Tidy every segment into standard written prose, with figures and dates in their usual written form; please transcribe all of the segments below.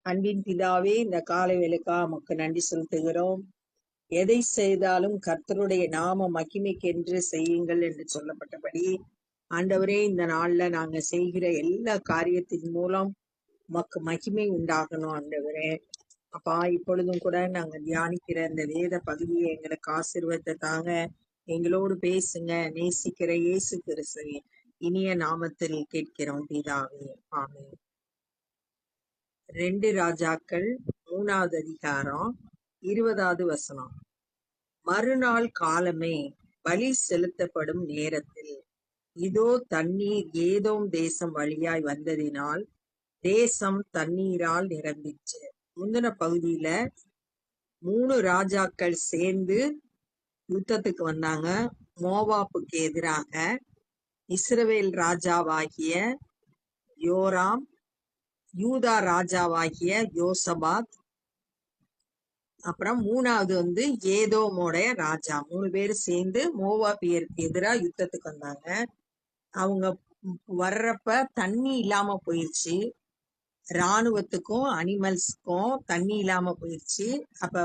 அன்பின் பிதாவே, இந்த காலை வேளைக்காக உமக்கு நன்றி செலுத்துகிறோம். எதை செய்தாலும் கர்த்தருடைய நாம மகிமைக்கென்று செய்யுங்கள் என்று சொல்லப்பட்டபடி, ஆண்டவரே, இந்த நாள்ல நாங்க செய்கிற எல்லா காரியத்தின் மூலம் உமக்கு மகிமை உண்டாகணும் ஆண்டவரே. அப்பா, இப்பொழுதும் கூட நாங்க தியானிக்கிற இந்த வேத பகுதியை எங்களுக்கு ஆசீர்வாதத்தை தாங்க. எங்களோடு பேசுங்க. நேசிக்கிற இயேசு கிறிஸ்துவின் இனிய நாமத்தில் கேட்கிறோம் பிதாவே, ஆமென். 2 ராஜாக்கள் 3வது அதிகாரம் 20வது வசனம். மறுநாள் காலமே பலி செலுத்தப்படும் நேரத்தில், இதோ தண்ணீர் ஏதோம் தேசம் வழியாய் வந்ததினால் தேசம் தண்ணீரால் நிரம்பிற்று. முந்தின பகுதியில 3 ராஜாக்கள் சேர்ந்து யுத்தத்துக்கு வந்தாங்க. மோவாப்புக்கு எதிராக இஸ்ரவேல் ராஜாவாகிய யோராம், யூதா ராஜாவாகிய யோசபாத், அப்புறம் 3வது ஏதோமோடைய ராஜா. 3 பேர் சேர்ந்து மோவாபியருக்கு எதிராக யுத்தத்துக்கு வந்தாங்க. அவங்க வர்றப்ப தண்ணி இல்லாம போயிருச்சு. இராணுவத்துக்கும் அனிமல்ஸ்க்கும் தண்ணி இல்லாம போயிருச்சு. அப்ப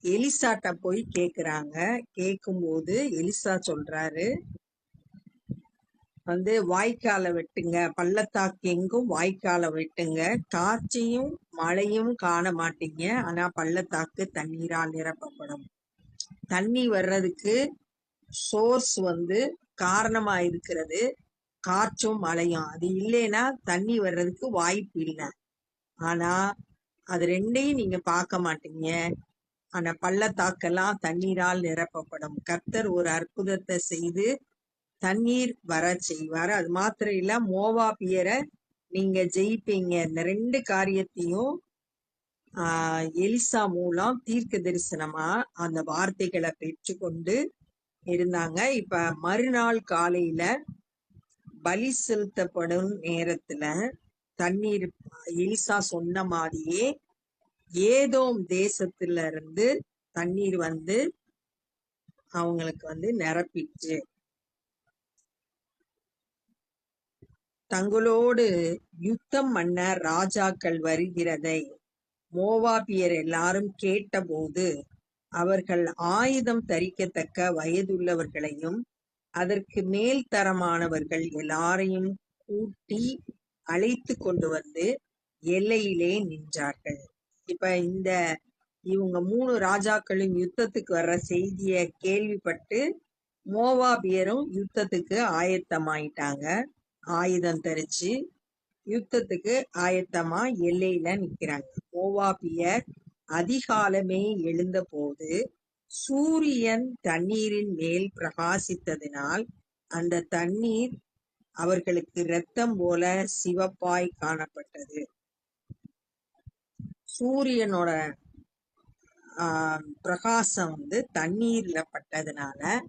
எலிசாட்ட போய் கேக்குறாங்க. கேட்கும்போது எலிசா சொல்றாரு, வாய்க்காலை வெட்டுங்க, பள்ளத்தாக்கு எங்கும் வாய்க்காலை வெட்டுங்க, காற்றையும் மழையும் காண மாட்டீங்க, ஆனா பள்ளத்தாக்கு தண்ணீரால் நிரப்பப்படும். தண்ணி வர்றதுக்கு சோர்ஸ் காரணமா இருக்கிறது காற்றும் மழையும். அது இல்லைன்னா தண்ணி வர்றதுக்கு வாய்ப்பு இல்லை. ஆனா அது ரெண்டையும் நீங்க பார்க்க மாட்டீங்க. ஆனா பள்ளத்தாக்கெல்லாம் தண்ணீரால் நிரப்பப்படும். கர்த்தர் ஒரு அற்புதத்தை செய்து தண்ணீர் வர செய்வார். அது மாத்திரம் இல்ல, மோவாபியரை நீங்க ஜெயிப்பீங்க. இந்த 2 காரியத்தையும் எலிசா மூலம் தீர்க்க தரிசனமா அந்த வார்த்தைகளை பெற்றுக்கொண்டு இருந்தாங்க. இப்ப மறுநாள் காலையில பலி செலுத்தப்படும் நேரத்துல தண்ணீர் எலிசா சொன்ன மாதிரியே ஏதோம் தேசத்துல இருந்து தண்ணீர் அவங்களுக்கு நிரப்பிச்சு, தங்களோடு யுத்தம் பண்ண ராஜாக்கள் வருகிறதை மோவாபியர் எல்லாரும் கேட்டபோது, அவர்கள் ஆயுதம் தரிக்கத்தக்க வயதுள்ளவர்களையும் அதற்கு மேல் தரமானவர்கள் எல்லாரையும் கூட்டி அழைத்து கொண்டு எல்லையிலே நின்றார்கள். இப்ப இவங்க 3 ராஜாக்களும் யுத்தத்துக்கு வர்ற செய்திய கேள்விப்பட்டு மோவாபியரும் யுத்தத்துக்கு ஆயத்தமாயிட்டாங்க. ஆயுதம் தரிச்சு யுத்தத்துக்கு ஆயத்தமா எல்லையில நிக்கிறாங்க. மோவாபியர் அதிகாலமே எழுந்த போது சூரியன் தண்ணீரின் மேல் பிரகாசித்ததினால் அந்த தண்ணீர் அவர்களுக்கு இரத்தம் போல சிவப்பாய் காணப்பட்டது. சூரியனோட பிரகாசம் தண்ணீர்ல பட்டதுனால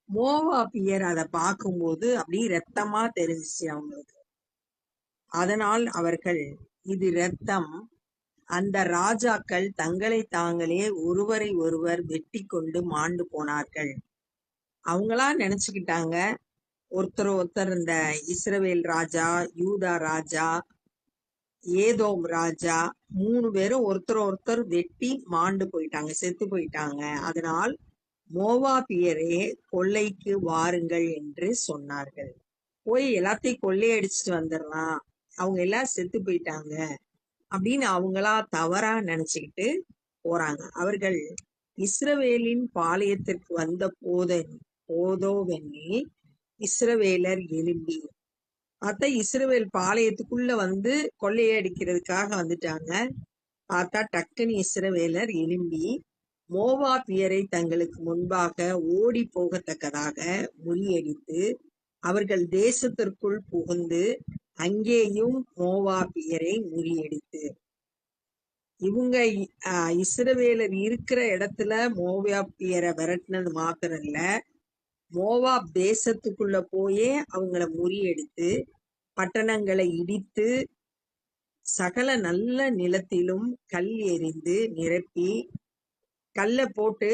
மோவாபியர் அதை பார்க்கும்போது அப்படியே ரத்தமா தெரிஞ்சிச்சு அவங்களுக்கு. அதனால் அவர்கள், இது ரத்தம், அந்த ராஜாக்கள் தங்களை தாங்களே ஒருவரை ஒருவர் வெட்டி கொண்டு மாண்டு போனார்கள். அவங்களா நினைச்சுக்கிட்டாங்க ஒருத்தர் இந்த இஸ்ரவேல் ராஜா, யூதா ராஜா, ஏதோம் ராஜா 3 பேரும் ஒருத்தர் வெட்டி மாண்டு போயிட்டாங்க, செத்து போயிட்டாங்க. அதனால் மோவாபியரே கொள்ளைக்கு வாருங்கள் என்று சொன்னார்கள். போய் எல்லாத்தையும் கொள்ளையடிச்சிட்டு வந்துடலாம், அவங்க எல்லாம் செத்து போயிட்டாங்க அப்படின்னு அவங்களா தவறா நினைச்சுக்கிட்டு போறாங்க. அவர்கள் இஸ்ரவேலின் பாளையத்திற்கு வந்த போதோவெனில் இஸ்ரவேலர் எழும்பி, பார்த்தா இஸ்ரவேல் பாளையத்துக்குள்ள கொள்ளையடிக்கிறதுக்காக வந்துட்டாங்க. பார்த்தா டக்குன்னு இஸ்ரவேலர் எழும்பி மோவாபியரை தங்களுக்கு முன்பாக ஓடி போகத்தக்கதாக முறியடித்து அவர்கள் தேசத்திற்குள் புகுந்து அங்கேயும் மோவாபியரை முறியடித்து, இவங்க இஸ்ரவேலர் இருக்கிற இடத்துல மோவாபியரை விரட்டினது மாத்திரம் இல்ல, மோவாப் தேசத்துக்குள்ள போயே அவங்கள முறியடித்து பட்டணங்களை இடித்து சகல நல்ல நிலத்திலும் கல் எறிந்து நிரப்பி கல்ல போட்டு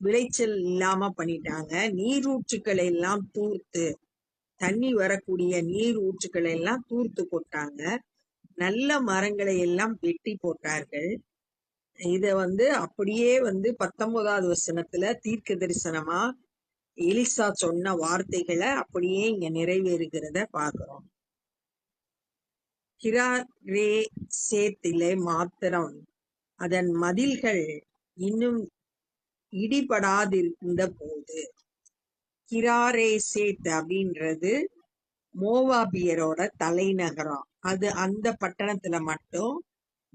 விளைச்சல் இல்லாம பண்ணிட்டாங்க. நீரூற்றுக்களை எல்லாம் தூர்த்து, தண்ணி வரக்கூடிய நீர் ஊற்றுக்களை எல்லாம் தூர்த்து போட்டாங்க. நல்ல மரங்களை எல்லாம் வெட்டி போட்டார்கள். இத அப்படியே 19வது வசனத்துல தீர்க்க தரிசனமா எலிசா சொன்ன வார்த்தைகளை அப்படியே இங்க நிறைவேறுகிறத பாக்குறோம். கிராரேசேத்திலே மாத்திரம் அதன் மதில்கள் இன்னும் இடிபடாதிருந்த போது, கிராரேசேத் அப்படின்றது மோவாபியரோட தலைநகரம். அது அந்த பட்டணத்துல மட்டும்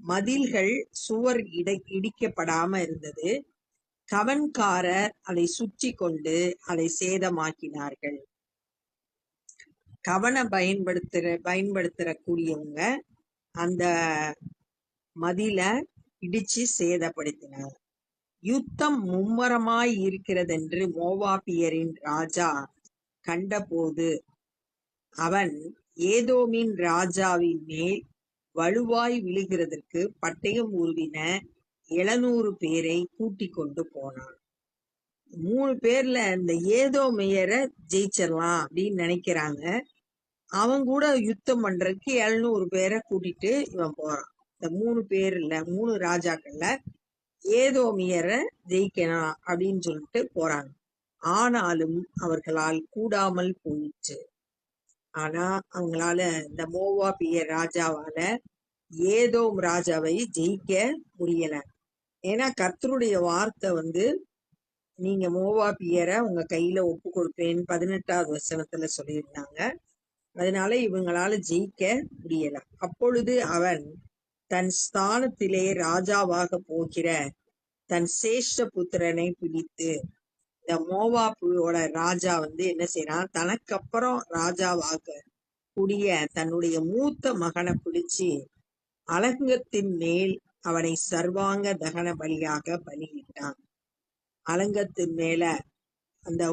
மதில்கள் சுவர் இடிக்கப்படாம இருந்தது. கவன்காரர் அதை சுற்றி கொண்டு அதை சேதமாக்கினார்கள். கவனை பயன்படுத்துற கூடியவங்க அந்த மதில இடிச்சு சேதப்படுத்தினார். யுத்தம் மும்முரமாய் இருக்கிறதென்று மோவாபியரின் ராஜா கண்டபோது அவன் ஏதோமின் ராஜாவின் மேல் வலுவாய் விழுகிறதற்கு பட்டயம் உருவின 700 பேரை கூட்டிக் கொண்டு போனான். 3 பேர்ல இந்த ஏதோமியரை ஜெயிச்சிடலாம் அப்படின்னு நினைக்கிறாங்க. அவன் கூட யுத்தம் பண்றதுக்கு 700 பேரை கூட்டிட்டு இவன் போறான். இந்த 3 பேர்ல 3 ராஜாக்கள்ல ஏதோமியரை ஜெயிக்கணும் அப்படின்னு சொல்லிட்டு போறாங்க. ஆனாலும் அவர்களால் கூடாமல் போயிற்று. ஆனா அவங்களால இந்த மோவாபிய ராஜாவால ஏதோம் ராஜாவை ஜெயிக்க முடியல. ஏன்னா கர்த்தருடைய வார்த்தை நீங்க மோவாபியரை உங்க கையில ஒப்பு கொடுப்பேன்னு 18வது வசனத்துல சொல்லியிருந்தாங்க. அதனால இவங்களால ஜெயிக்க முடியல. அப்பொழுது அவன் தன் ஸ்தானத்திலே ராஜாவாக போகிற தன் சேஷ்ட புத்திரனை பிடித்து, இந்த மோவாபியோட ராஜா என்ன செய்யறான், தனக்கு அப்புறம் ராஜாவாக கூடிய தன்னுடைய மூத்த மகனை பிடிச்சு அலங்கத்தின் மேல் அவனை சர்வாங்க தகன பலியாக பலியிட்டான். அலங்கத்தின் மேல அந்த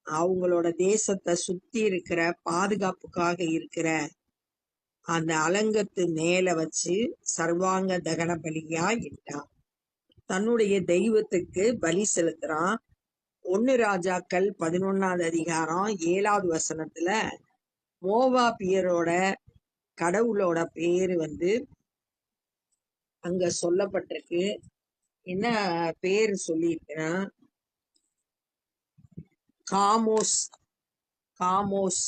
அவங்களோட தேசத்தை சுத்தி இருக்கிற பாதுகாப்புக்காக இருக்கிற அந்த அலங்கத்து மேல வச்சு சர்வாங்க தகன பலியா இட்டான். தன்னுடைய தெய்வத்துக்கு பலி செலுத்துறான். 1 ராஜாக்கள் 11வது அதிகாரம் 7வது வசனத்துல மோவாபியரோட கடவுளோட பேரு அங்க சொல்லப்பட்டிருக்கு. என்ன பேரு சொல்லியிருக்கேன்னா, காமோஸ் காமோஸ்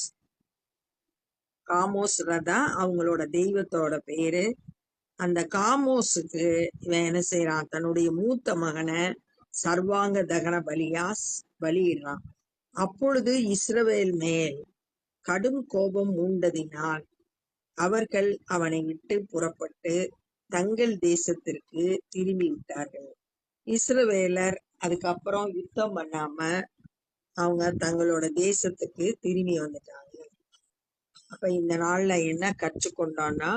காமோஸ் தான் அவங்களோட தெய்வத்தோட பேரு. அந்த காமோஸுக்கு இவன் என்ன செய்யறான், தன்னுடைய மூத்த மகனை சர்வாங்க தகன பலியா பலியிடுறான். அப்பொழுது இஸ்ரவேல் மேல் கடும் கோபம் மூண்டதினால் அவர்கள் அவனை விட்டு புறப்பட்டு தங்கள் தேசத்திற்கு திரும்பி விட்டார்கள். இஸ்ரவேலர் அதுக்கப்புறம் யுத்தம் பண்ணாம அவங்க தங்களோட தேசத்துக்கு திரும்பி வந்துட்டாங்க. அப்ப இந்த நாள்ல என்ன கற்றுக்கொண்டோம்னா,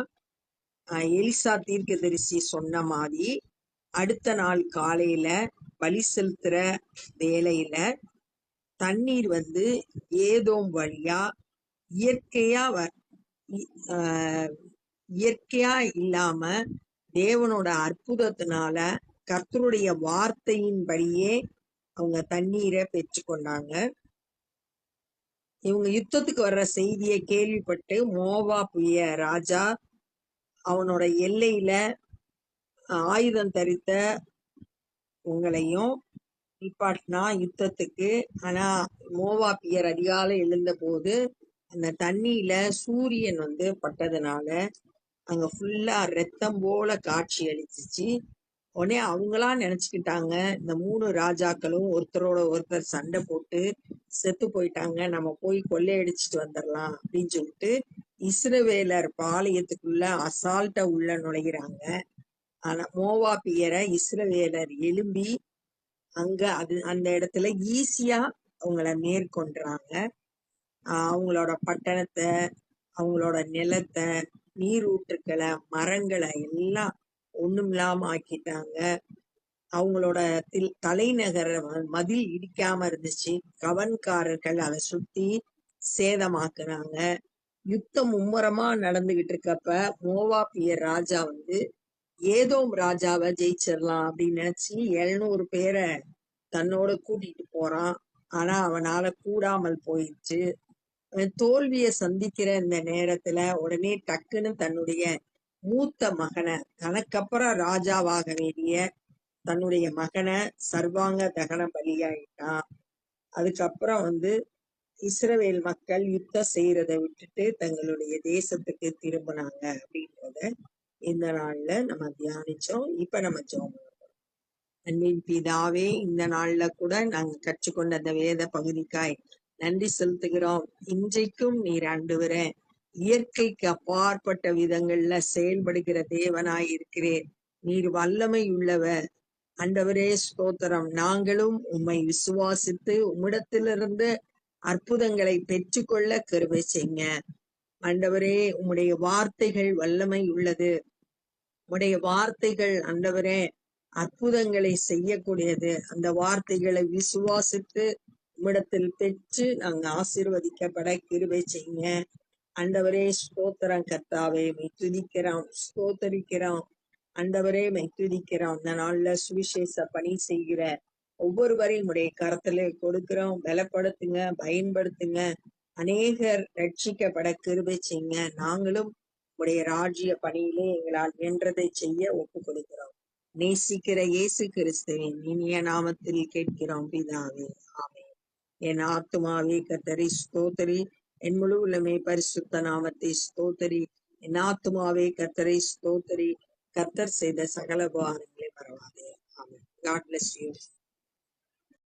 எலிசா தீர்க்கதரிசி சொன்ன மாதிரி அடுத்த நாள் காலையில பலி செலுத்துற வேலையில தண்ணீர் ஏதோம் வழியா இயற்கையா இல்லாம தேவனோட அற்புதத்தினால கர்த்தருடைய வார்த்தையின்படியே அவங்க தண்ணீரை பெற்று கொண்டாங்க. இவங்க யுத்தத்துக்கு வர்ற செய்தியை கேள்விப்பட்டு மோவாபிய ராஜா அவனோட எல்லையில ஆயுதம் தரித்த உங்களையும் நிப்பாட்டினா யுத்தத்துக்கு. ஆனா மோவாபியர் அதிகாலை எழுந்த போது அந்த தண்ணியில சூரியன் பட்டதுனால அங்க ஃபுல்லா ரத்தம் போல காட்சி அளிச்சிச்சு. உடனே அவங்களா நினைச்சுக்கிட்டாங்க, இந்த 3 ராஜாக்களும் ஒருத்தரோட ஒருத்தர் சண்டை போட்டு செத்து போயிட்டாங்க, நம்ம போய் கொள்ளையடிச்சிட்டு வந்துடலாம் அப்படின்னு சொல்லிட்டு இஸ்ரவேலர் பாளையத்துக்குள்ள அசால்ட்டா உள்ள நுழைகிறாங்க. ஆனா மோவாபியரை இஸ்ரவேலர் எழும்பி அங்க அந்த இடத்துல ஈஸியா அவங்கள மேற்கொண்டுறாங்க. அவங்களோட பட்டணத்தை, அவங்களோட நிலத்தை, நீரூற்றுக்களை, மரங்களை எல்லாம் ஒண்ணுமில்லாம ஆக்கிட்டாங்க. அவங்களோட தலைநகர மதில் இடிக்காம இருந்துச்சு. கவன்காரர்கள் அதை சுத்தி சேதமாக்குறாங்க. யுத்தம் மும்முரமா நடந்துகிட்டு இருக்கப்ப மோவாபியர் ராஜா ஏதோம் ராஜாவை ஜெயிச்சிடலாம் அப்படின்னு நினைச்சு 700 பேரை தன்னோட கூட்டிட்டு போறான். ஆனா அவனால கூடாமல் போயிடுச்சு. தோல்வியை சந்திக்கிற இந்த நேரத்துல உடனே டக்குன்னு தன்னுடைய மூத்த மகனை, தனக்கப்புறம் ராஜாவாக வேண்டிய தன்னுடைய மகனை சர்வாங்க தகன பலியாயிட்டான். அதுக்கப்புறம் இஸ்ரவேல் மக்கள் யுத்தம் செய்யறத விட்டுட்டு தங்களுடைய தேசத்துக்கு திரும்பினாங்க அப்படின்றத இந்த நாள்ல நம்ம தியானிச்சோம். இப்ப நம்ம ஜெபம் பண்ணுவோம். அன்பின் பிதாவே, இந்த நாள்ல கூட நாங்க கற்றுக்கொண்ட அந்த வேத பகுதிக்காய் நன்றி செலுத்துகிறோம். இன்றைக்கும் நீர் ஆண்டவரே இயற்கைக்கு அப்பாற்பட்ட விதங்கள்ல செயல்படுகிற தேவனாய் இருக்கிறேன். நீர் வல்லமை உள்ளவர். ஆண்டவரே ஸ்தோத்திரம். நாங்களும் உம்மை விசுவாசித்து உம்மிடத்திலிருந்து அற்புதங்களை பெற்றுக்கொள்ள கிருபை செய்யுங்க. ஆண்டவரே, உம்முடைய வார்த்தைகள் வல்லமை உள்ளது. உம்முடைய வார்த்தைகள் ஆண்டவரே அற்புதங்களை செய்யக்கூடியது. அந்த வார்த்தைகளை விசுவாசித்து உம்மிடத்தில் பெற்று நாங்க ஆசீர்வதிக்கப்பட கிருபை செய்யுங்க. ஆண்டவரே ஸ்தோத்திரம் கர்த்தாவே, மெய் துதிக்கிறோம், ஸ்தோத்தரிக்கிறோம். ஆண்டவரே மெய் துதிக்கிறோம். இந்த நாள்ல சுவிசேஷ பணி செய்கிற ஒவ்வொருவரையும் உடைய கரத்துல கொடுக்கிறோம். பலப்படுத்துங்க, பயன்படுத்துங்க. அநேகர் ரட்சிக்கப்பட கிருபை செய்யுங்க. நாங்களும் உடைய ராஜ்ய பணியிலே எங்களால் இயன்றதை செய்ய ஒப்பு கொடுக்கிறோம். நேசிக்கிற இயேசு கிறிஸ்துவின் இனிய நாமத்தில் கேட்கிறோம் பிதாவே, ஆமென். என் ஆத்துமாவே கர்த்தரை ஸ்தோத்தரி, என் முழு உள்ளமே பரிசுத்த நாமத்தை ஸ்தோத்தரி. என் ஆத்துமாவே கர்த்தரை ஸ்தோத்தரி, கர்த்தர் செய்த சகல உபகாரங்களை மறவாதே. ஆமென். God bless you.